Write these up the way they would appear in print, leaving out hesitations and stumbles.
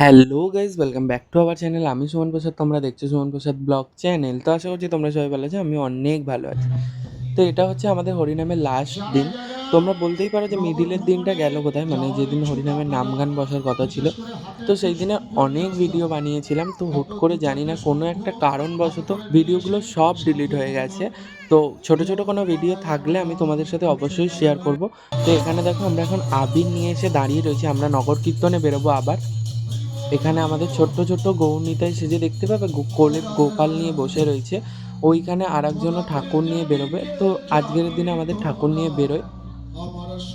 Hello guys, welcome back to our channel. আমি সুমন প্রসাদ, তোমরা দেখছো সুমন প্রসাদ ব্লগ চ্যানেল। তো আশা করছি তোমরা সবাই ভালো আছো, আমি অনেক ভালো আছি। তো এটা হচ্ছে আমাদের হরিনামের লাস্ট দিন। তোমরা বলতেই পারো যে মিডিলের দিনটা গেল কোথায়, মানে যেদিন হরিনামের নাম গান বসার কথা ছিল। তো সেই দিনে অনেক ভিডিও বানিয়েছিলাম, তো হুট করে জানি না কোনো একটা কারণবশত ভিডিওগুলো সব ডিলিট হয়ে গেছে। তো ছোট ছোট কোনো ভিডিও থাকলে আমি তোমাদের সাথে অবশ্যই শেয়ার করব। তো এখানে দেখো, আমরা এখন আবির নিয়ে এসে দাঁড়িয়ে রয়েছি, আমরা নগর কীর্তনে বেরোবো আবার। এখানে আমাদের ছোট্ট ছোট্ট গৌরনিতাই সেজে দেখতে পাবে, কোলে গোপাল নিয়ে বসে রয়েছে। ওইখানে আর একজনও ঠাকুর নিয়ে বেরোবে। তো আজকের দিনে আমাদের ঠাকুর নিয়ে বেরোয়,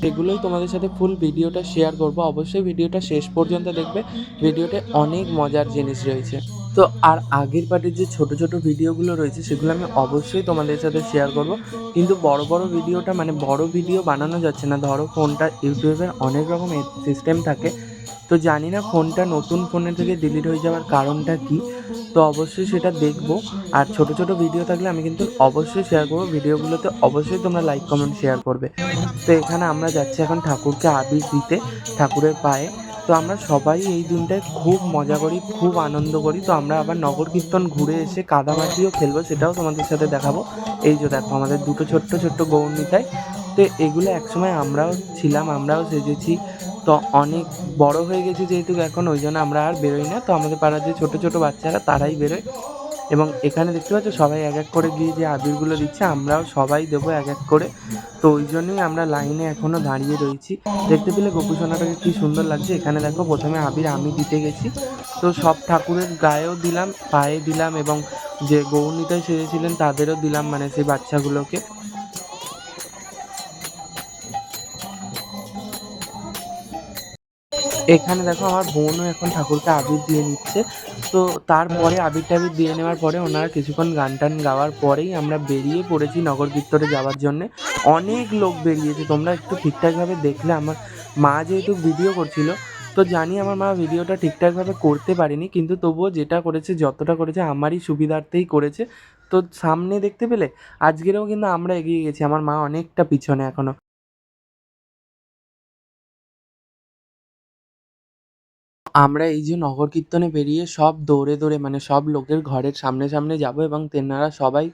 এগুলোই তোমাদের সাথে ফুল ভিডিওটা শেয়ার করব। অবশ্যই ভিডিওটা শেষ পর্যন্ত দেখবে, ভিডিওতে অনেক মজার জিনিস রয়েছে। তো আর আগের পার্টির যে ছোট ছোট ভিডিওগুলো রয়েছে সেগুলো আমি অবশ্যই তোমাদের সাথে শেয়ার করব। কিন্তু বড় বড় ভিডিওটা, মানে বড় ভিডিও বানানো যাচ্ছে না। ধরো ফোনটা, ইউটিউবের অনেক রকম সিস্টেম থাকে, তো জানি না ফোনটা নতুন ফোনের থেকে ডিলিট হয়ে যাওয়ার কারণটা কি। তো অবশ্যই সেটা দেখবো। আর ছোট ছোট ভিডিও থাকলে আমি কিন্তু অবশ্যই শেয়ার করবো, ভিডিওগুলোতে অবশ্যই তোমরা লাইক কমেন্ট শেয়ার করবে। তো এখানে আমরা যাচ্ছি এখন ঠাকুরকে আবির দিতে, ঠাকুরের পায়ে। তো আমরা সবাই এই দিনটায় খুব মজা করি, খুব আনন্দ করি। তো আমরা আবার নগর কীর্তন ঘুরে এসে কাদামাটিও খেলবো, সেটাও তোমাদের সাথে দেখাবো। এই যে দেখো আমাদের দুটো ছোট্ট ছোট্ট গৌরনিতাই। তো এগুলো একসময় আমরাও ছিলাম, আমরাও সেজেছি। তো অনেক বড় হয়ে গেছি যেহেতু এখন, ওই জন্য আমরা আর বেরোই না। তো আমাদের পাড়ার যে ছোটো ছোটো বাচ্চারা তারাই বেরোয়। এবং এখানে দেখতে পাচ্ছ সবাই এক এক করে গিয়ে যে আবিরগুলো দিচ্ছে, আমরাও সবাই দেবো এক এক করে। তো ওই জন্যই আমরা লাইনে এখনও দাঁড়িয়ে রয়েছি। দেখতে পেলে গোপুসোনাটাকে কী সুন্দর লাগছে। এখানে দেখো প্রথমে আবির আমি দিতে গেছি, তো সব ঠাকুরের গায়েও দিলাম, পায়ে দিলাম, এবং যে গৌরনিতাই সেজেছিলেন তাদেরও দিলাম, মানে সেই বাচ্চাগুলোকে। এখানে দেখো আমার বোনও এখন ঠাকুরকে আবির দিয়ে নিচ্ছে। তো তারপরে আবির টাবির দিয়ে নেওয়ার পরে ওনারা কিছুক্ষণ গান টান গাওয়ার পরেই আমরা বেরিয়ে পড়েছি নগর কীর্তনে যাওয়ার জন্যে। অনেক লোক বেরিয়েছে, তোমরা একটু ঠিকঠাকভাবে দেখলে। আমার মা যেহেতু ভিডিও করছিল, তো জানি আমার মা ভিডিওটা ঠিকঠাকভাবে করতে পারেনি, কিন্তু তবুও যেটা করেছে, যতটা করেছে আমারই সুবিধার্থেই করেছে। তো সামনে দেখতে পেলে আজকেরও কিন্তু আমরা এগিয়ে গেছি, আমার মা অনেকটা পিছনে এখনও। আমরা এই যে নগর কীর্তনে বেরিয়ে সব দৌড়ে দৌড়ে, মানে সব লোকের ঘরের সামনে সামনে যাব, এবং তেনারা সবাই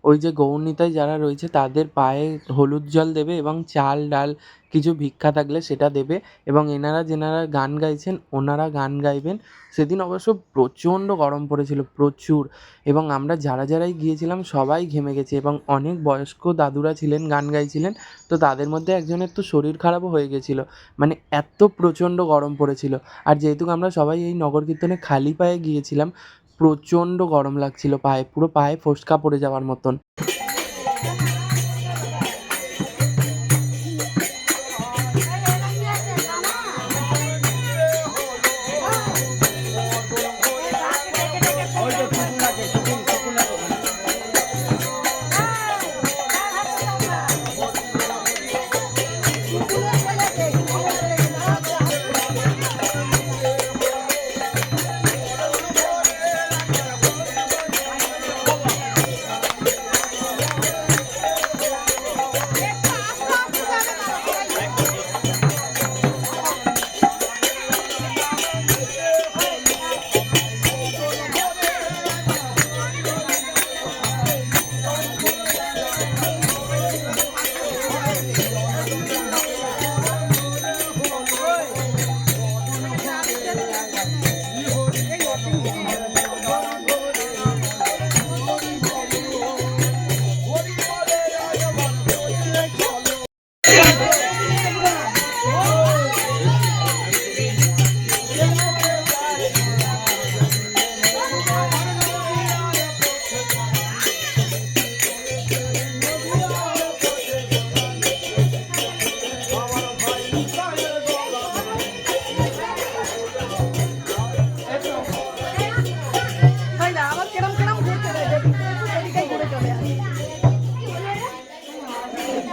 ওই যে গৌরনিতাই যারা রয়েছে তাদের পায়ে হলুদ জল দেবে, এবং চাল ডাল কিছু ভিক্ষা থাকলে সেটা দেবে। এবং এনারা যেনারা গান গাইছেন ওনারা গান গাইবেন। সেদিন অবশ্য প্রচণ্ড গরম পড়েছিল, প্রচুর। এবং আমরা যারা যারাই গিয়েছিলাম সবাই ঘেমে গেছি, এবং অনেক বয়স্ক দাদুরা ছিলেন গান গাইছিলেন। তো তাদের মধ্যে একজনের তো শরীর খারাপও হয়ে গেছিলো, মানে এত প্রচণ্ড গরম পড়েছিল। আর যেহেতু আমরা সবাই এই নগর কীর্তনে খালি পায়ে গিয়েছিলাম, প্রচণ্ড গরম লাগছিল পায়ে, পুরো পায়ে ফোস্কা পড়ে যাওয়ার মতন।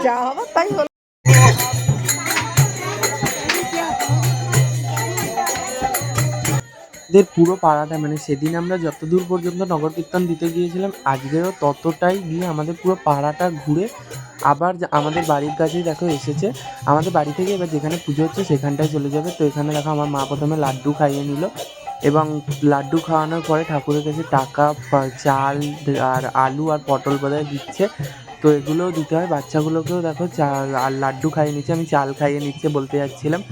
যা হবার তাই হলো। দের পুরো পাড়াটা, মানে সেদিন আমরা যতদূর পর্যন্ত নগর কীর্তন দিতে গিয়েছিলাম, আজকেরও ততটাই গিয়ে আমাদের পুরো পাড়াটা ঘুরে আবার আমাদের বাড়ির কাছেই দেখো এসেছে। আমাদের বাড়ি থেকে এবার যেখানে পুজো হচ্ছে সেখানটায় চলে যাবে। তো এখানে দেখো আমার মা প্রথমে লাড্ডু খাইয়ে নিল, এবং লাড্ডু খাওয়ানোর পরে ঠাকুরের কাছে টাকা, চাল আর আলু আর পটল বোধহয় দিচ্ছে, তো এগুলোও দিতে হয়। বাচ্চাগুলোকেও দেখো চাল আর লাড্ডু খাইয়ে নিচ্ছে, আমি চাল খাইয়ে নিচ্ছে বলতে যাচ্ছিলাম।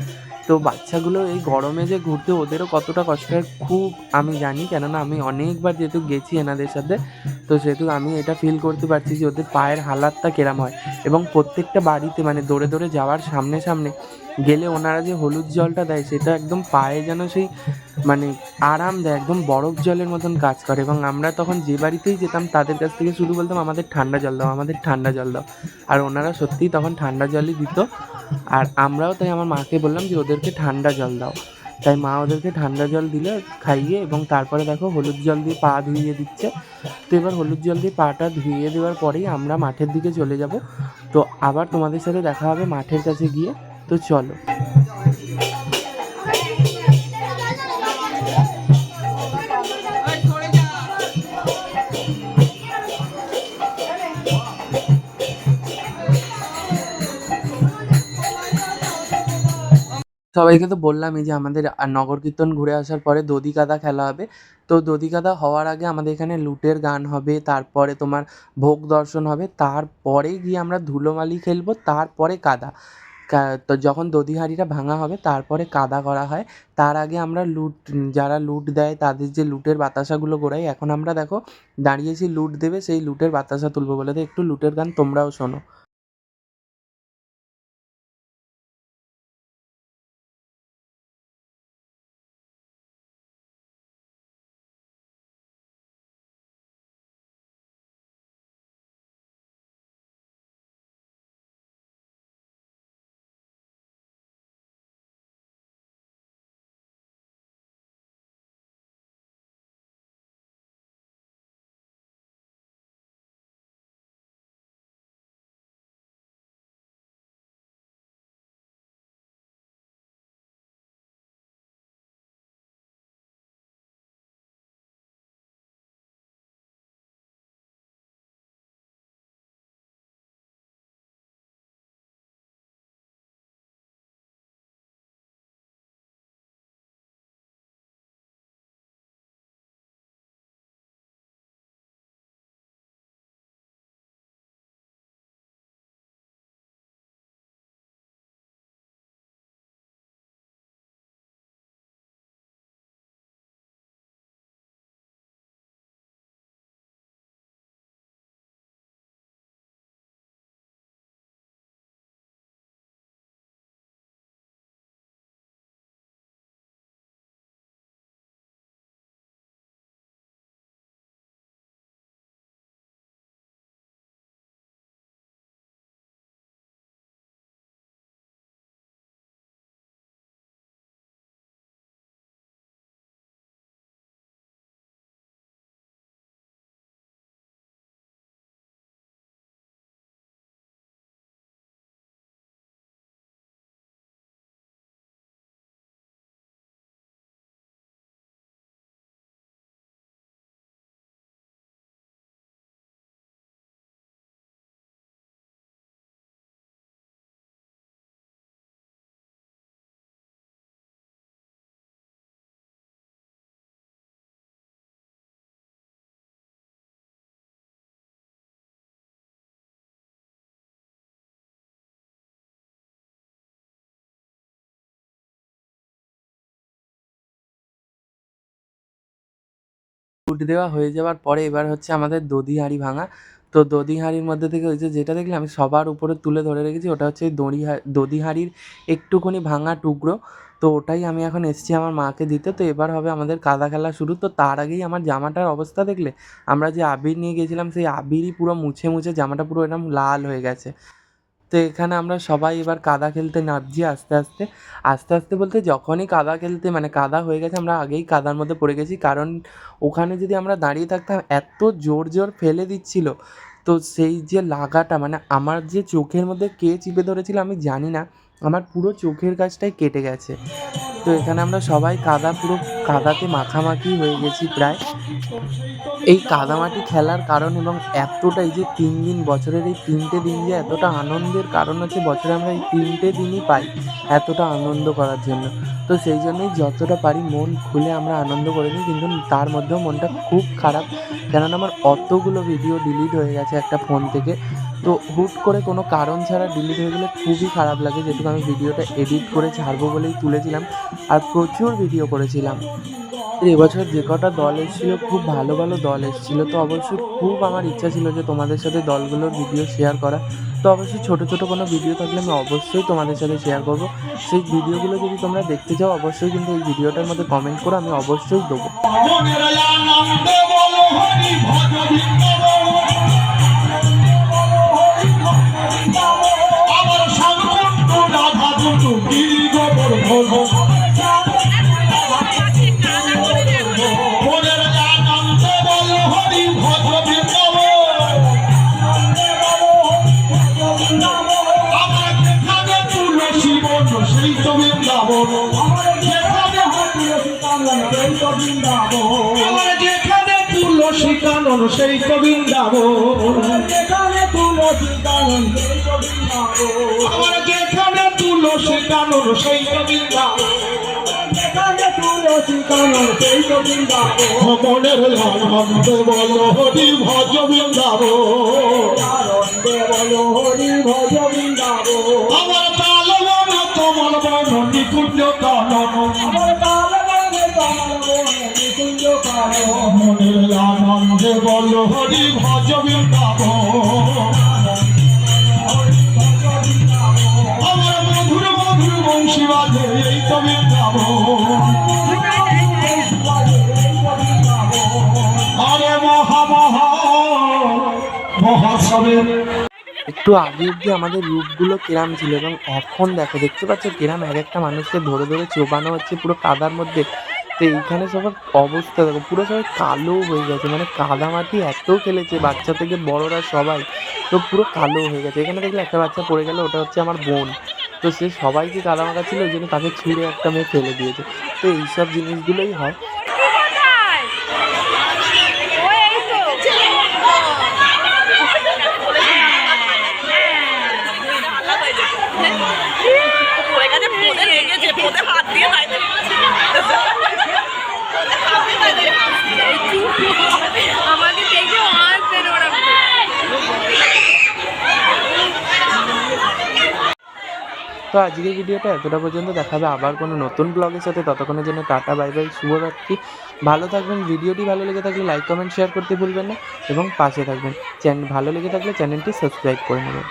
তো বাচ্চাগুলো এই গরমে যে ঘুরতে ওদেরও কতটা কষ্ট হয় খুব আমি জানি, কেননা আমি অনেকবার যেহেতু গেছি এনাদের সাথে, তো সেহেতু আমি এটা ফিল করতে পারছি যে ওদের পায়ের হালাতটা কেরম হয়। এবং প্রত্যেকটা বাড়িতে মানে দৌড়ে দৌড়ে যাওয়ার সামনে সামনে গেলে ওনারা যে হলুদ জলটা দেয় সেটা একদম পায়ে যেন সেই মানে আরাম দেয়, একদম বরফ জলের মতন কাজ করে। এবং আমরা তখন যে বাড়িতেই যেতাম তাদের কাছ থেকে শুধু বলতাম আমাদের ঠান্ডা জল দাও, আমাদের ঠান্ডা জল দাও, আর ওনারা সত্যিই তখন ঠান্ডা জলই দিত। আর আমরাও তাই আমার মাকে বললাম যে ওদেরকে ঠান্ডা জল দাও, তাই মা ওদেরকে ঠান্ডা জল দিলে খাইয়ে, এবং তারপরে দেখো হলুদ জল দিয়ে পা ধুইয়ে দিচ্ছে। তো এবার হলুদ জল দিয়ে পাটা ধুইয়ে দেওয়ার পরেই আমরা মাঠের দিকে চলে যাব। তো আবার তোমাদের সাথে দেখা হবে মাঠের কাছে গিয়ে, তো চলো। সবাইকে তো বললামই যে আমাদের নগর কীর্তন ঘুরে আসার পরে দধি কাদা খেলা হবে। তো দধি কাদা হওয়ার আগে আমাদের এখানে লুটের গান হবে, তারপরে তোমার ভোগ দর্শন হবে, তারপরে গিয়ে আমরা ধুলোমালি খেলবো, তারপরে কাদা। তো যখন দধি হাঁড়িটা ভাঙা হবে তারপরে কাদা করা হয়। তার আগে আমরা লুট, যারা লুট দেয় তাদের যে লুটের বাতাসাগুলো ঘোরাই, এখন আমরা দেখো দাঁড়িয়েছি লুট দেবে, সেই লুটের বাতাসা তুলবো বলে। তো একটু লুটের গান তোমরাও শোনো। ফুট দেওয়া হয়ে যাওয়ার পরে এবার হচ্ছে আমাদের দধি হাঁড়ি ভাঙা। তো দধি হাঁড়ির মধ্যে থেকে ওই যে যেটা দেখলে আমি সবার উপরে তুলে ধরে রেখেছি, ওটা হচ্ছে ওই দধি হাঁড়ির একটুখানি ভাঙা টুকরো। তো ওটাই আমি এখন এসেছি আমার মাকে দিতে। তো এবার হবে আমাদের কাদা খেলা শুরু। তো তার আগেই আমার জামাটার অবস্থা দেখলে, আমরা যে আবির নিয়ে গেছিলাম সেই আবিরই পুরো মুছে মুছে জামাটা পুরো এরকম লাল হয়ে গেছে। তো এখানে আমরা সবাই এবার কাদা খেলতে নামছি আস্তে আস্তে। আস্তে আস্তে বলতে যখনই কাদা খেলতে মানে কাদা হয়ে গেছে আমরা আগেই কাদার মধ্যে পড়ে গেছি, কারণ ওখানে যদি আমরা দাঁড়িয়ে থাকতাম এত জোর জোর ফেলে দিচ্ছিল। তো সেই যে লাগাটা মানে আমার যে চোখের মধ্যে কে চিপে ধরেছিল আমি জানি না, আমার পুরো চোখের কাছটাই কেটে গেছে। তো তো এখানে আমরা সবাই পুরো কাদাতে মাখামাখি হয়ে গেছি প্রায়। এই কাদামাটি খেলার কারণ এবং এতটা এই যে 3 দিন, বছরের এই 3টে দিন যে এতটা আনন্দের কারণ হচ্ছে, বছরে আমরা এই 3টে দিনই পাই এতটা আনন্দ করার জন্য। তো সেই জন্যই যতটা পারি মন খুলে আমরা আনন্দ করে নিই, কিন্তু তার মধ্যেও মনটা খুব খারাপ, কেননা আমার অতগুলো ভিডিও ডিলিট হয়ে গেছে একটা ফোন থেকে। তো হুট করে কোনো কারণ ছাড়া ডিলিট হয়ে গেলে খুবই খারাপ লাগে, যেহেতু আমি ভিডিওটা এডিট করে ছাড়বো বলেই তুলেছিলাম আর প্রচুর ভিডিও করেছিলাম। এবছর যে কটা দল এসেছিলো খুব ভালো ভালো দল এসেছিলো, তো অবশ্যই খুব আমার ইচ্ছা ছিল যে তোমাদের সাথে দলগুলোর ভিডিও শেয়ার করা। তো অবশ্যই ছোটো ছোটো কোনো ভিডিও থাকলে আমি অবশ্যই তোমাদের সাথে শেয়ার করব। সেই ভিডিওগুলো যদি তোমরা দেখতে চাও অবশ্যই কিন্তু এই ভিডিওটার মধ্যে কমেন্ট করো, আমি অবশ্যই দেবো। সেই তো বৃন্দাবন, আমার যেখানে তুলসী কানন সেই তো বৃন্দাবন, যেখানে তুলসী কানন সেই তো বৃন্দাবন, আমার যেখানে তুলসী কানন সেই তো বৃন্দাবন, যেখানে তুলসী কানন সেই তো বৃন্দাবন, মনের আনন্দে বলো হরি ভজ বৃন্দাবন, আনন্দে বলো হরি ভজ বৃন্দাবন, আমার তালবন তোমার বন নিকুঞ্জ কানন, আমার তালবন তোমার বন নিকুঞ্জ কানন, মনের আনন্দে বলো হরি ভজ বৃন্দাবন, আমার মধুর মধুর বংশী বাজে এই তো বৃন্দাবন, আরে মহা মহা মহাসবের। একটু আগে অব্দি আমাদের রূপগুলো কিরাম ছিল এবং এখন দেখো, দেখতে পাচ্ছ কিরাম এক একটা মানুষকে ধরে ধরে চোবানো হচ্ছে পুরো কাদার মধ্যে। তো এইখানে সবার অবস্থা দেখো, পুরো সবাই কালো হয়ে গেছে, মানে কাদামাটি এত খেলেছে বাচ্চা থেকে বড়রা সবাই, তো পুরো কালো হয়ে গেছে। এখানে দেখলে একটা বাচ্চা পড়ে গেল, ওটা হচ্ছে আমার বোন। তো সে সবাইকে কাদা মাখা ছিল, ওই জন্য তাকে ছুঁড়ে একটা মেয়ে ফেলে দিয়েছে। তো এইসব জিনিসগুলোই হয়। তো আজকের ভিডিওটা এতটা পর্যন্ত, দেখাবে আবার কোনো নতুন ব্লগের সাথে। ততক্ষণের জন্য টাটা, বাই বাই, শুভরাত্রি। ভালো থাকবেন। ভিডিওটি ভালো লেগে থাকলে লাইক কমেন্ট শেয়ার করতে ভুলবেন না এবং পাশে থাকবেন। ভালো লেগে থাকলে চ্যানেলটি সাবস্ক্রাইব করে নেবেন।